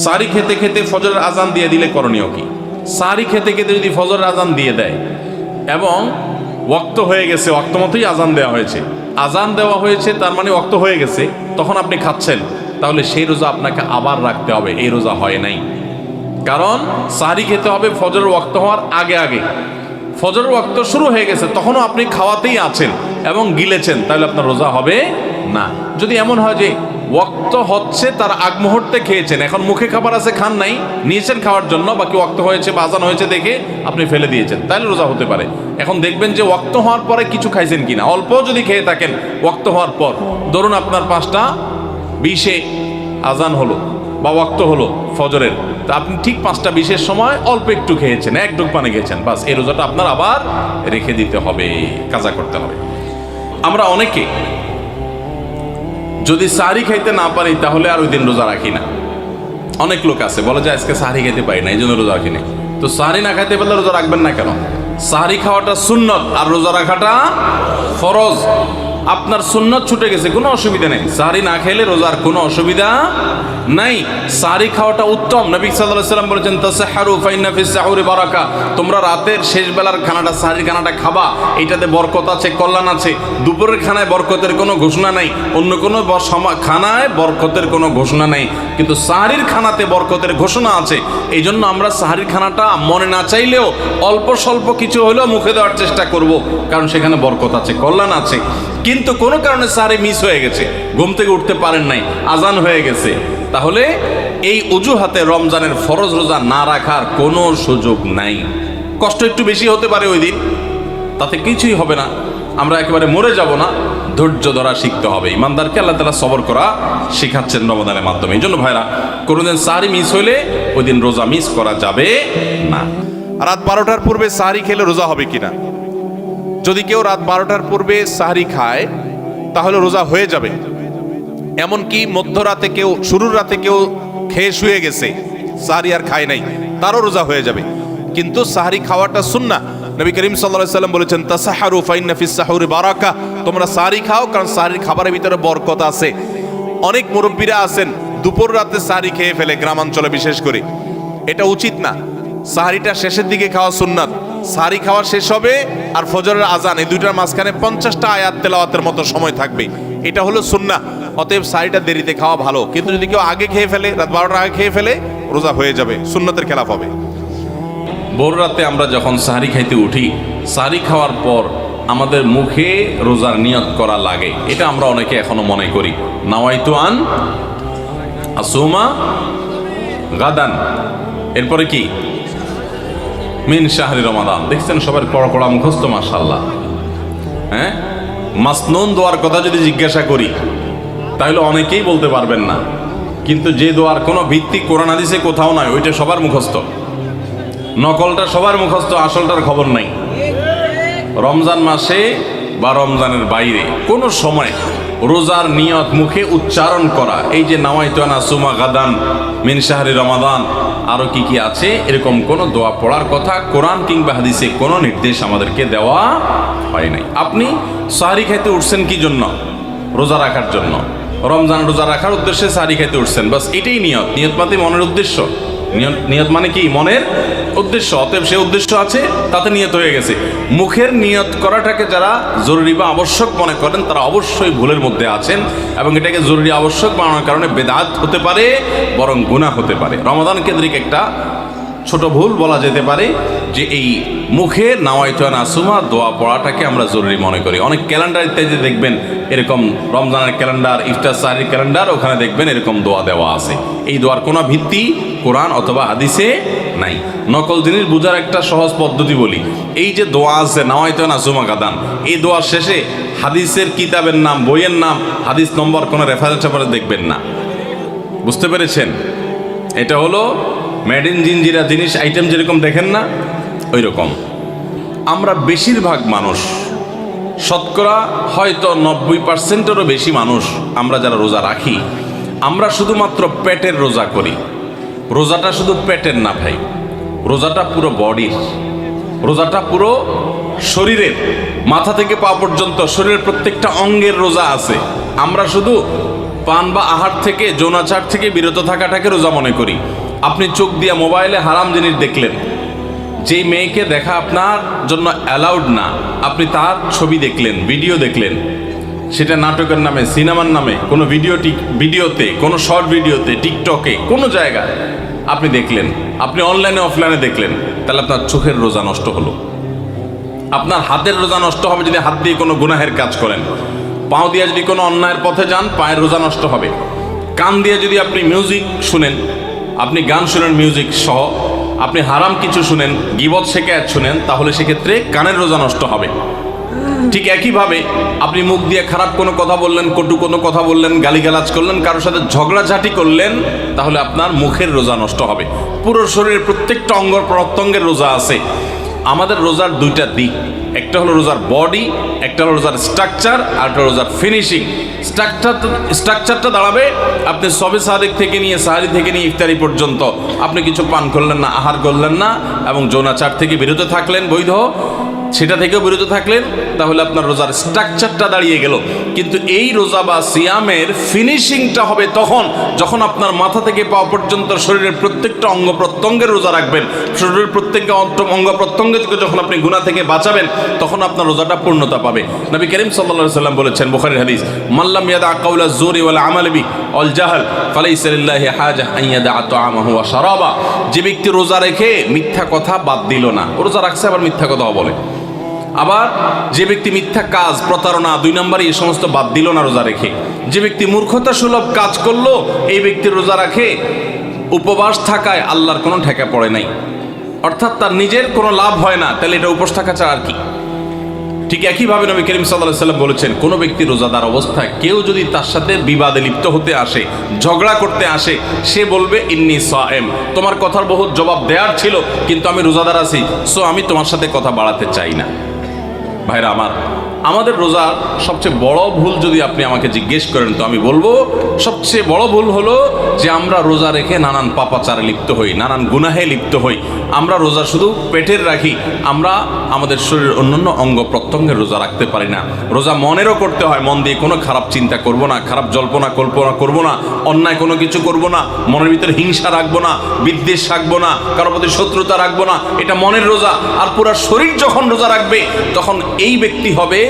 সাহরি খেতে খেতে ফজরের আজান দিয়ে দিলে করণীয় কি? সাহরি খেতে খেতে যদি ফজরের আজান দিয়ে দেয় এবং ওয়াক্ত হয়ে গেছে, ওয়াক্ত মতোই আজান দেওয়া হয়েছে, আজান দেওয়া হয়েছে তার মানে ওয়াক্ত হয়ে গেছে, তখন আপনি খাচ্ছেন, তাহলে সেই রোজা আপনাকে আবার রাখতে হবে, এই রোজা হয় নাই। কারণ সাহরি খেতে হবে ফজরের ওয়াক্ত হওয়ার আগে আগে। ফজরের ওয়াক্ত শুরু হয়ে গেছে, তখনও আপনি খাওয়াতেই আছেন এবং গিলেছেন, তাহলে আপনার রোজা হবে না। যদি এমন হয় যে ওয়াক্ত হচ্ছে তার আগ মুহূর্তে খেয়েছেন, এখন মুখে খাবার আছে, খান নাই, নিয়েছেন খাওয়ার জন্য, বাকি ওয়াক্ত হয়েছে বা আজান হয়েছে দেখে আপনি ফেলে দিয়েছেন, তাহলে রোজা হতে পারে। এখন দেখবেন যে ওয়াক্ত হওয়ার পরে কিছু খাইছেন কিনা, অল্প যদি খেয়ে থাকেন ওয়াক্ত হওয়ার পর, ধরুন আপনার 5:20 আজান হলো বা ওয়াক্ত হলো ফজরের, তা আপনি ঠিক 5:20 সময় অল্প একটু খেয়েছেন, এক ডুব পানি খেয়েছেন, বাস এই রোজাটা আপনার আবার রেখে দিতে হবে, কাজা করতে হবে। আমরা অনেকে যদি সাহরি খাইতে না পারি তাহলে আর ওই দিন রোজা রাখি না। অনেক লোক আছে বলে যে আজকে সাহরি খাইতে পারি না, এই জন্য রোজা রাখি না। তো সাহরি না খাইতে পারলে রোজা রাখবেন না কেন? সাহরি খাওয়াটা সুন্নত আর রোজা রাখাটা ফরজ। আপনার সুন্নত ছুটে গেছে, কোনো অসুবিধা নেই, সাহরি না খেলে রোজার কোনো অসুবিধা নাই। সাহরি খাওয়াটা উত্তম। নবী সাল্লাল্লাহু আলাইহি ওয়াসাল্লাম বলেছেন তাসাহহারু ফাইন্না ফিস সাহুরি বারাকা, তোমরা রাতের শেষ বেলার খানাটা, সাহরির খানাটা খাবা, এটাতে বরকত আছে, কল্যাণ আছে। দুপুরের খানায় বরকতের কোনো ঘোষণা নাই, অন্য কোনো খানায় বরকতের কোনো ঘোষণা নাই, কিন্তু সাহরির খানাতে বরকতের ঘোষণা আছে। এই জন্য আমরা সাহরির খানাটা মনে না চাইলেও অল্প স্বল্প কিছু হলেও মুখে দেওয়ার চেষ্টা করব, কারণ সেখানে বরকত আছে, কল্যাণ আছে। কিন্তু কোনো কারণে সাহরি মিস হয়ে গেছে, ঘুম থেকে উঠতে পারেন নাই, আজান হয়ে গেছে, তাহলে এই অজুহাতে রমজানের ফরজ রোজা না রাখার কোনো সুযোগ নাই। কষ্ট একটু বেশি হতে পারে ওই দিন, তাতে কিছুই হবে না, আমরা একেবারে মরে যাব না। ধৈর্য ধরা শিখতে হবে। ইমানদারকে আল্লাহ তাআলা সবর করা শেখাচ্ছেন রমজানের মাধ্যমে। এই জন্য ভাইরা, কোনোদিন সাহরি মিস হইলে ওই দিন রোজা মিস করা যাবে না। রাত 12টার পূর্বে সাহরি খেলে রোজা হবে কিনা? যদি কেউ রাত 12টার পূর্বে সাহরি খায় তাহলে রোজা হয়ে যাবে। এমনকি মধ্যরাতে কেউ, শুরুর রাতে কেউ খেয়ে শুয়ে গেছে, সাহরি আর খায় নাই, তারও রোজা হয়ে যাবে। কিন্তু সাহরি খাওয়াটা সুন্নাহ। নবী করিম সাল্লাল্লাহু আলাইহি ওয়াসাল্লাম বলেছেন তাসাহহারু ফাইন্না ফিস সাহুরি বারাকা, তোমরা সাহরি খাও, কারণ সাহরির খাবারের ভিতরে বরকত আছে। অনেক মুরব্বীরা আছেন দুপুর রাতে সাহরি খেয়ে ফেলে, গ্রামাঞ্চলে বিশেষ করে। এটা উচিত না। সাহরিটা শেষের দিকে খাওয়া সুন্নাত। সাহরি খাওয়া শেষ হবে আর ফজরের আজান, এই দুইটার মাঝখানে 50টা আয়াত তেলাওয়াতের মতো সময় থাকবে, এটা হলো সুন্নাহ। অতএব সাহরিটা দেরিতে খাওয়া ভালো। কিন্তু যদি কেউ আগে খেয়ে ফেলে, রাত 12টার আগে খেয়ে ফেলে, রোজা হয়ে যাবে, সুন্নতের খেলাফ হবে। ভোর রাতে আমরা যখন সাহরি খাইতে উঠি, সাহরি খাওয়ার পর আমাদের মুখে রোজার নিয়ত করা লাগে। এটা আমরা অনেকে এখনো মনে করি, নাওয়াইতু আন আসুমা গাদান, এরপরে কি মিন শাহরি রমাদান। দেখছেন সবার কড়া মুখস্থ, মাশাআল্লাহ। হ্যাঁ, মাসনুন দোয়ার কথা যদি জিজ্ঞাসা করি তাহলে অনেকেই বলতে পারবেন না, কিন্তু যে দোয়ার কোনো ভিত্তি কোরআন হাদিসে কোথাও নাই, ওইটা সবার মুখস্থ। নকলটা সবার মুখস্থ, আসলটার খবর নাই। রমজান মাসে বা রমজানের বাইরে কোনো সময় রোজার নিয়ত মুখে উচ্চারণ করা, এই যে নাওয়াইতু আন আসুমা গাদান মিন শাহরি রমাদান, আরো কি কি আছে, এরকম কোনো দোয়া পড়ার কথা কোরআন কিংবা হাদিসে কোনো নির্দেশ আমাদেরকে দেওয়া হয় নাই। আপনি সাহরি খাইতে উঠছেন কি জন্য? রোজা রাখার জন্য। রমজান রোজা রাখার উদ্দেশ্যে সাহরি খাইতে উঠছেন, বাস এটাই নিয়ত। নিয়ত মানে মনের উদ্দেশ্য, নিয়ত মানে কি? মনের উদ্দেশ্য। অতএব সে উদ্দেশ্য আছে, তাতে নিয়ত হয়ে গেছে। মুখের নিয়ত করাটাকে যারা জরুরি বা আবশ্যক মনে করেন তারা অবশ্যই ভুলের মধ্যে আছেন, এবং এটাকে জরুরি আবশ্যক বানানোর কারণে বেদাত হতে পারে, বরং গুনাহ হতে পারে। রমাদান কেন্দ্রিক একটা ছোট ভুল বলা যেতে পারে যে এই মুখে নাওয়াইতু আন আসুমা দোয়া পড়াটাকে আমরা জরুরি মনে করি। অনেক ক্যালেন্ডার ইত্যাদি দেখবেন এরকম, রমজানের ক্যালেন্ডার, ইফতার সাহরির ক্যালেন্ডার, ওখানে দেখবেন এরকম দোয়া দেওয়া আছে। এই দোয়ার কোনো ভিত্তি কোরআন অথবা হাদিসে নাই। নকল জিনিস বোঝার একটা সহজ পদ্ধতি বলি, এই যে দোয়া আছে নাওয়াইতু আন আসুমা গাদান, এই দোয়ার শেষে হাদিসের কিতাবের নাম, বইয়ের নাম, হাদিস নম্বর, কোনো রেফারেন্স দেখবেন না। বুঝতে পেরেছেন? এটা হলো মেড ইন জিনজিরা জিনিস, আইটেম যেরকম দেখেন না ওই রকম। আমরা বেশিরভাগ মানুষ, শতকরা হয়তো 90%-এরও বেশি মানুষ, আমরা যারা রোজা রাখি, আমরা শুধুমাত্র পেটের রোজা করি। রোজাটা শুধু পেটের না ভাই, রোজাটা পুরো বডির, রোজাটা পুরো শরীরের, মাথা থেকে পা পর্যন্ত শরীরের প্রত্যেকটা অঙ্গের রোজা আছে। আমরা শুধু পান বা আহার থেকে, যৌনাচার থেকে বিরত থাকাটাকে রোজা মনে করি। আপনি চোখ দিয়ে মোবাইলে হারাম জিনিস দেখলেন, যেই মেয়েকে দেখা আপনার জন্য অ্যালাউড না, আপনি তার ছবি দেখলেন, ভিডিও দেখলেন, সেটা নাটকের নামে, সিনেমার নামে, কোনো ভিডিওতে, কোনো শর্ট ভিডিওতে, টিকটকে, কোনো জায়গায় আপনি দেখলেন, আপনি অনলাইনে অফলাইনে দেখলেন, তাহলে আপনার চোখের রোজা নষ্ট হলো। আপনার হাতের রোজা নষ্ট হবে যদি হাত দিয়ে কোনো গুনাহের কাজ করেন। পাও দিয়ে যদি কোনো অন্যায়ের পথে যান, পায়ের রোজা নষ্ট হবে। কান দিয়ে যদি আপনি মিউজিক শুনেন, আপনি গান শুনেন মিউজিক সহ, আপনি হারাম কিছু শুনেন, গীবত শিকায়াত শুনেন, তাহলে সেক্ষেত্রে কানের রোজা নষ্ট হবে। ঠিক একইভাবে আপনি মুখ দিয়ে খারাপ কোনো কথা বললেন, কটু কোনো কথা বললেন, গালিগালাজ করলেন, কারোর সাথে ঝগড়াঝাটি করলেন, তাহলে আপনার মুখের রোজা নষ্ট হবে। পুরো শরীরের প্রত্যেকটা অঙ্গ প্রত্যঙ্গের রোজা আছে। আমাদের রোজার দুইটা দিক, একটা হলো রোজার বডি, একটা হলো রোজার স্ট্রাকচার, আর একটা রোজার ফিনিশিং। স্ট্রাকচারটা দাঁড়াবে আপনি সবে সাদিক থেকে নিয়ে, সাহারি থেকে নিয়ে ইফতারি পর্যন্ত আপনি কিছু পান করলেন না, আহার করলেন না, এবং যৌনাচার থেকে বিরত থাকলেন, বৈধ সেটা থেকেও বিরত থাকলেন, তাহলে আপনার রোজার স্ট্রাকচারটা দাঁড়িয়ে গেল। কিন্তু এই রোজা বা সিয়ামের ফিনিশিংটা হবে তখন যখন আপনার মাথা থেকে পা পর্যন্ত শরীরের প্রত্যেকটা অঙ্গ প্রত্যঙ্গের রোজা রাখবেন। শরীরের প্রত্যেকটা অঙ্গ প্রত্যঙ্গ থেকে যখন আপনি গুনাহ থেকে বাঁচাবেন, তখন আপনার রোজাটা পূর্ণতা পাবে। নবী করিম সাল্লাল্লাহু আলাইহি সাল্লাম বলেছেন, বুখারীর হাদিস, মাল্লাম ইয়াদা কাওলা যুরি ওয়াল আমাল বি ওয়াল জাহল ফালাইসা লিল্লাহি হাজা আন ইয়াদা তাআমাহু ওয়া শারাবা। যে ব্যক্তি রোজা রেখে মিথ্যা কথা বাদ দিল না, রোজা রাখছে আবার মিথ্যা কথা বলে, আবার যে ব্যক্তি মিথ্যা কাজ, প্রতারণা, 2 নম্বরে এই সমস্ত বাদ দিল না রোজা রেখে, যে ব্যক্তি মূর্খতা সুলভ কাজ করলো, এই ব্যক্তির রোজা রাখে উপবাস থাকায় আল্লাহর কোনো ঠেকা পড়ে নাই, অর্থাৎ তার নিজের কোনো লাভ হয় না, তাহলে এটা উপবাস থাকা ছাড়া আর কি। ঠিক একইভাবে নবী করিম সাল্লাল্লাহু আলাইহি সাল্লাম বলেছেন, কোনো ব্যক্তি রোজাদার অবস্থায় কেউ যদি তার সাথে বিবাদে লিপ্ত হতে আসে, ঝগড়া করতে আসে, সে বলবে ইন্নী সায়েম, তোমার কথার বহুত জবাব দেওয়ার ছিল, কিন্তু আমি রোজাদার আছি, সো আমি তোমার সাথে কথা বাড়াতে চাই না। ভাইরা আমার, আমাদের রোজার সবচেয়ে বড় ভুল যদি আপনি আমাকে জিজ্ঞেস করেন, তো আমি বলবো সবচেয়ে বড় ভুল হলো যে আমরা রোজা রেখে নানান পাপাচারে লিপ্ত হই, নানান গুনাহে লিপ্ত হই। আমরা রোজা শুধু পেটের রাখি, আমরা আমাদের শরীরের অন্যান্য অঙ্গ প্রত্যঙ্গের রোজা রাখতে পারি না। রোজা মনেরও করতে হয়, মন দিয়ে কোনো খারাপ চিন্তা করব না, খারাপ জল্পনা কল্পনা করব না, অন্যায় কোনো কিছু করব না, মনের ভিতরে হিংসা রাখবো না, বিদ্বেষ রাখবো না, কারোর প্রতি শত্রুতা রাখবো না, এটা মনের রোজা। আর পুরা শরীর যখন রোজা রাখবে, তখন এই ব্যক্তি হবে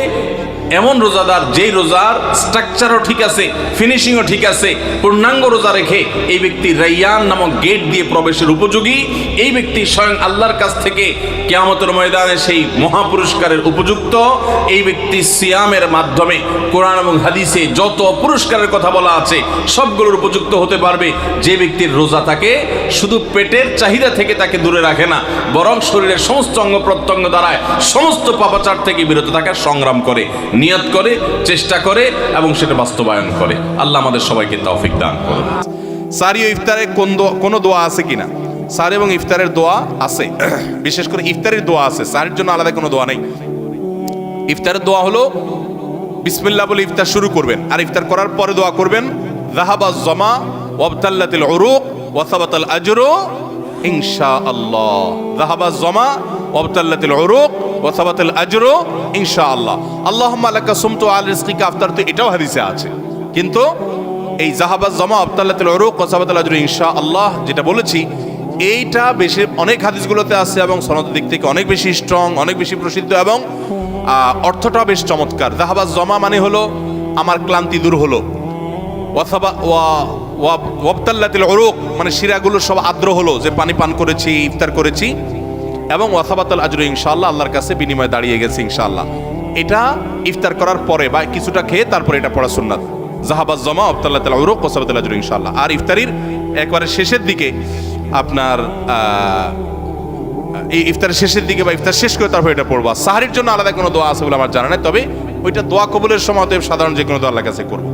এমন রোজাদার যেই রোজার স্ট্রাকচারও ঠিক আছে, ফিনিশিংও ঠিক আছে, পূর্ণাঙ্গ রোজা রেখে এই ব্যক্তি রাইয়ান নামক গেট দিয়ে প্রবেশের উপযোগী। এই ব্যক্তি স্বয়ং আল্লাহর কাছ থেকে কিয়ামতের ময়দানে সেই মহাপুরস্কারের উপযুক্ত। এই ব্যক্তি সিয়ামের মাধ্যমে কোরআন এবং হাদিসে যত পুরস্কারের কথা বলা আছে সবগুলোর উপযুক্ত হতে পারবে। যে ব্যক্তির রোজা তাকে শুধু পেটের চাহিদা থেকে তাকে দূরে রাখে না, বরং শরীরের সমস্ত অঙ্গ প্রত্যঙ্গ দ্বারায় সমস্ত পাপাচার থেকে বিরত থাকার সংগ্রাম করে, নিয়ত করে, চেষ্টা করে এবং সেটা বাস্তবায়ন করে। আল্লাহ আমাদের সবাইকে তৌফিক দান করুন। সারি ও ইফতারে কোনো দোয়া আছে কিনা? সারি এবং ইফতারের দোয়া আছে, বিশেষ করে ইফতারের দোয়া আছে, সারির জন্য আলাদা কোনো দোয়া নেই। ইফতারের দোয়া হলো বিসমিল্লাহ বলে ইফতার শুরু করবেন, আর ইফতার করার পরে দোয়া করবেন যাহাবাজ জামা ওয়াবতাল্লাতিল উরুক ওয়া সাবাতাল আজরু ইনশাআল্লাহ। যাহাবাজ জামা ওয়াবতাল্লাতিল উরুক ওয়া সাবাতাল আজরু ইনশাআল্লাহ। আল্লাহুম্মা লাকা সুমতু আল রিজকিকা আফতারতু, এটাও হাদিসে আছে, কিন্তু এই যাহাবাজ জামা ওয়াবতাল্লাতিল উরুক ওয়া সাবাতাল আজরু ইনশাআল্লাহ যেটা বলেছি, এইটা বেশি অনেক হাদিসগুলোতে আছে এবং সনদের দিক থেকে অনেক বেশি স্ট্রং, অনেক বেশি প্রসিদ্ধ এবং অর্থটা বেশ চমৎকার। যাহাবাজ জামা মানে হলো আমার ক্লান্তি দূর হলো, ওয়াবতাল্লাতিল উরুক মানে শিরাগুলো সব আর্দ্র হলো, যে পানি পান করেছি, ইফতার করেছি, এবং ওয়াসাবাতাল আজরু ইনশাআল্লাহ, আল্লাহর কাছে বিনিময় দাঁড়িয়ে গেছে ইনশাআল্লাহ। এটা ইফতার করার পরে বা কিছুটা খেয়ে তারপরে এটা পড়া সুন্নাত। যাহাবাজ জামা ওয়াবতাল্লাতিল উরুক ওয়াসাবাতাল আজরু ইনশাআল্লাহ। আর ইফতারির একবারে শেষের দিকে আপনার এই ইফতারের শেষের দিকে বা ইফতার শেষ করে তারপর এটা পড়বা। সাহারির জন্য আলাদা কোনো দোয়া আছে বলে আমার জানা নেই, তবে ওইটা দোয়া কবুলের সময় সাধারণ যে কোনো দোয়া আল্লাহর কাছে করবো।